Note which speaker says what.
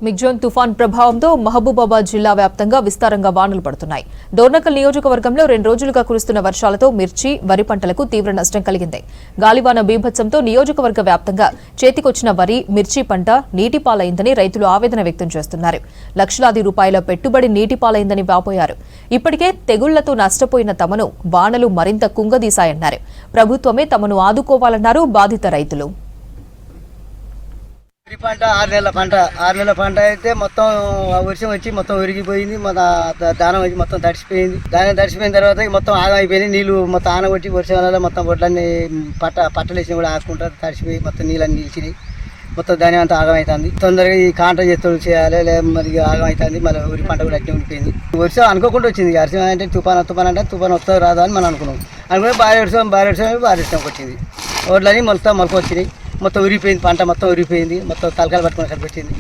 Speaker 1: మిగ్జోన్ తుఫాన్ ప్రభావంతో మహబూబాబాద్ జిల్లా వ్యాప్తంగా విస్తారంగా వానలు పడుతున్నాయి. డోర్నకల్ నియోజకవర్గంలో 2 రోజులుగా కురుస్తున్న వర్షాలతో మిర్చి, వరి పంటలకు తీవ్ర నష్టం కలిగింది. గాలివాన బీభత్సంతో నియోజకవర్గ వ్యాప్తంగా చేతికొచ్చిన వరి, మిర్చి పంట నీటిపాలైందని రైతులు ఆవేదన వ్యక్తం చేస్తున్నారు. లక్షలాది రూపాయల పెట్టుబడి నీటిపాలైందని వాపోయారు. ఇప్పటికే తెగుళ్లతో నష్టపోయిన తమను వానలు మరింత కుంగదీశాయన్నారు. ప్రభుత్వమే తమను ఆదుకోవాలన్నారు బాధిత రైతులు.
Speaker 2: వరి పంట 6 నెలల పంట అయితే మొత్తం వర్షం వచ్చి మొత్తం విరిగిపోయింది. దానం వచ్చి మొత్తం తడిసిపోయింది. దాని తడిసిపోయిన తర్వాత మొత్తం ఆగం అయిపోయింది. నీళ్లు మొత్తం ఆన కొట్టి వర్షం వల్ల మొత్తం వడ్లన్నీ పట్టలేసి కూడా ఆసుకుంటారు. తడిసిపోయి మొత్తం నీళ్ళని నిలిచినాయి. మొత్తం ధాన్యం అంతా ఆగం అవుతుంది. తొందరగా ఈ కాంట చేతులు చేయాలి, లేదా మరి ఆగం అవుతుంది. మళ్ళీ వరి పంట కూడా అట్నే ఉండిపోయింది. వర్షం అనుకోకుండా వచ్చింది. వర్షం అంటే తుఫాన్ అంటే తుఫాన్ వస్తుంది రాదా అని మనం అనుకున్నాం. అనుకునే భారీ వర్షం వచ్చింది. వడ్లని మొత్తం మొలక వచ్చినాయి. మొత్తం ఉరిగిపోయింది. పంట మొత్తం ఉరిగిపోయింది. మొత్తం తలకాయలు పట్టుకుని అక్కడ పెట్టింది.